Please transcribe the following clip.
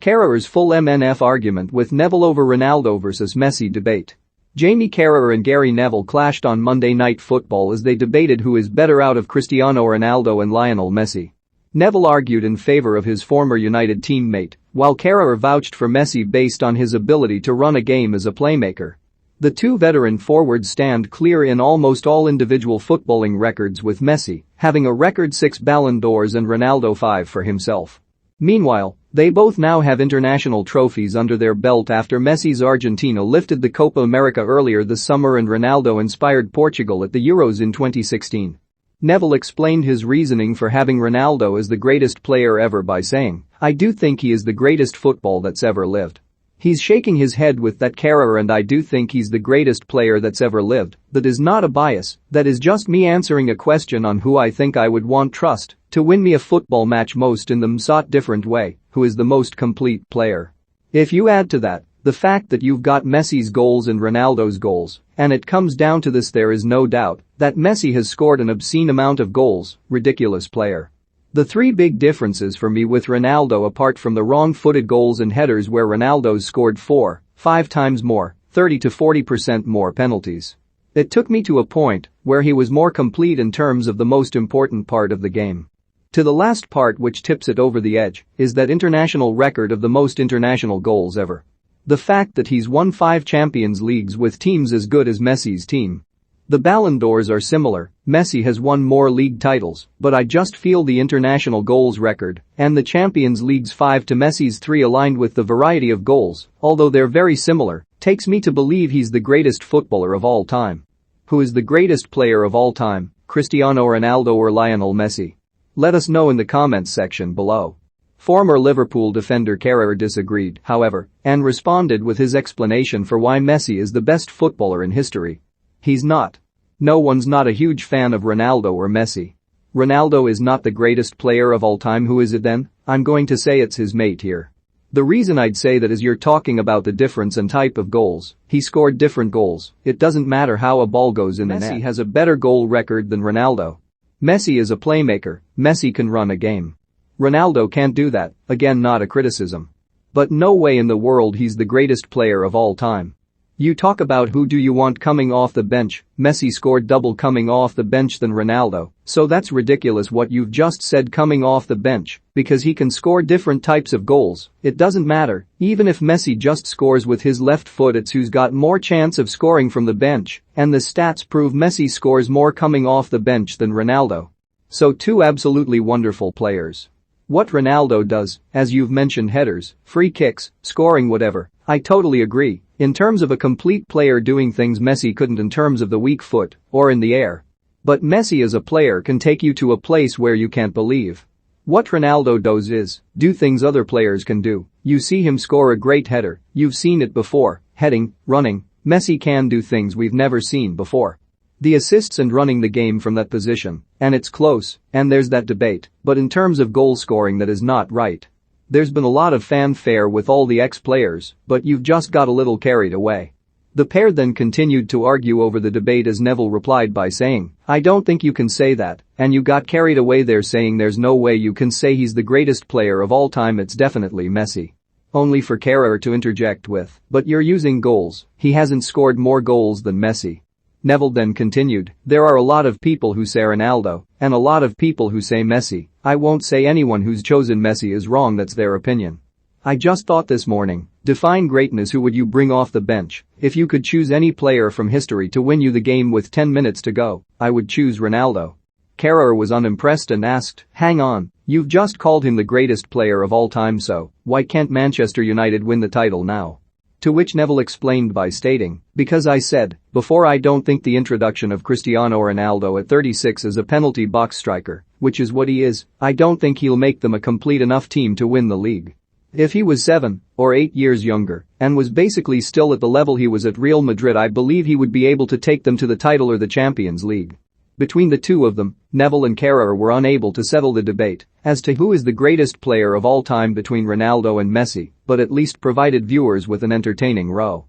Carragher's full MNF argument with Neville over Ronaldo vs Messi debate. Jamie Carragher and Gary Neville clashed on Monday Night Football as they debated who is better out of Cristiano Ronaldo and Lionel Messi. Neville argued in favor of his former United teammate, while Carragher vouched for Messi based on his ability to run a game as a playmaker. The two veteran forwards stand clear in almost all individual footballing records, with Messi having a record 6 Ballon d'Ors and Ronaldo 5 for himself. Meanwhile, they both now have international trophies under their belt after Messi's Argentina lifted the Copa America earlier this summer and Ronaldo inspired Portugal at the Euros in 2016. Neville explained his reasoning for having Ronaldo as the greatest player ever by saying, "I do think he is the greatest football that's ever lived." He's shaking his head with that, Carragher, and I do think he's the greatest player that's ever lived. That is not a bias, that is just me answering a question on who I think I would want trust to win me a football match most in the somewhat different way, who is the most complete player. If you add to that the fact that you've got Messi's goals and Ronaldo's goals, and it comes down to this, there is no doubt that Messi has scored an obscene amount of goals, ridiculous player. The three big differences for me with Ronaldo, apart from the wrong-footed goals and headers where Ronaldo's scored 4-5 times more, 30 to 40% more penalties. It took me to a point where he was more complete in terms of the most important part of the game. To the last part, which tips it over the edge, is that international record of the most international goals ever. The fact that he's won 5 Champions Leagues with teams as good as Messi's team. The Ballon d'Ors are similar, Messi has won more league titles, but I just feel the international goals record and the Champions League's 5 to Messi's 3, aligned with the variety of goals, although they're very similar, takes me to believe he's the greatest footballer of all time. Who is the greatest player of all time, Cristiano Ronaldo or Lionel Messi? Let us know in the comments section below. Former Liverpool defender Carragher disagreed, however, and responded with his explanation for why Messi is the best footballer in history. He's not. No one's not a huge fan of Ronaldo or Messi. Ronaldo is not the greatest player of all time. Who is it then? I'm going to say it's his mate here. The reason I'd say that is you're talking about the difference and type of goals. He scored different goals. It doesn't matter how a ball goes in the net. Messi has a better goal record than Ronaldo. Messi is a playmaker. Messi can run a game. Ronaldo can't do that, again not a criticism. But no way in the world he's the greatest player of all time. You talk about who do you want coming off the bench, Messi scored double coming off the bench than Ronaldo, so that's ridiculous what you've just said, coming off the bench, because he can score different types of goals. It doesn't matter, even if Messi just scores with his left foot, it's who's got more chance of scoring from the bench, and the stats prove Messi scores more coming off the bench than Ronaldo. So two absolutely wonderful players. What Ronaldo does, as you've mentioned, headers, free kicks, scoring, whatever, I totally agree. In terms of a complete player doing things Messi couldn't in terms of the weak foot or in the air. But Messi as a player can take you to a place where you can't believe. What Ronaldo does is do things other players can do. You see him score a great header, you've seen it before, heading, running. Messi can do things we've never seen before. The assists and running the game from that position, and it's close, and there's that debate, but in terms of goal scoring that is not right. There's been a lot of fanfare with all the ex-players, but you've just got a little carried away. The pair then continued to argue over the debate as Neville replied by saying, "I don't think you can say that, and you got carried away there saying there's no way you can say he's the greatest player of all time, it's definitely Messi." Only for Carragher to interject with, "But you're using goals, he hasn't scored more goals than Messi." Neville then continued, "There are a lot of people who say Ronaldo, and a lot of people who say Messi. I won't say anyone who's chosen Messi is wrong, that's their opinion. I just thought this morning, define greatness, who would you bring off the bench? If you could choose any player from history to win you the game with 10 minutes to go, I would choose Ronaldo." Carragher was unimpressed and asked, "Hang on, you've just called him the greatest player of all time, so why can't Manchester United win the title now?" To which Neville explained by stating, "Because I said before, I don't think the introduction of Cristiano Ronaldo at 36 as a penalty box striker, which is what he is, I don't think he'll make them a complete enough team to win the league. If he was 7 or 8 years younger and was basically still at the level he was at Real Madrid, I believe he would be able to take them to the title or the Champions League." Between the two of them, Neville and Carragher were unable to settle the debate as to who is the greatest player of all time between Ronaldo and Messi, but at least provided viewers with an entertaining row.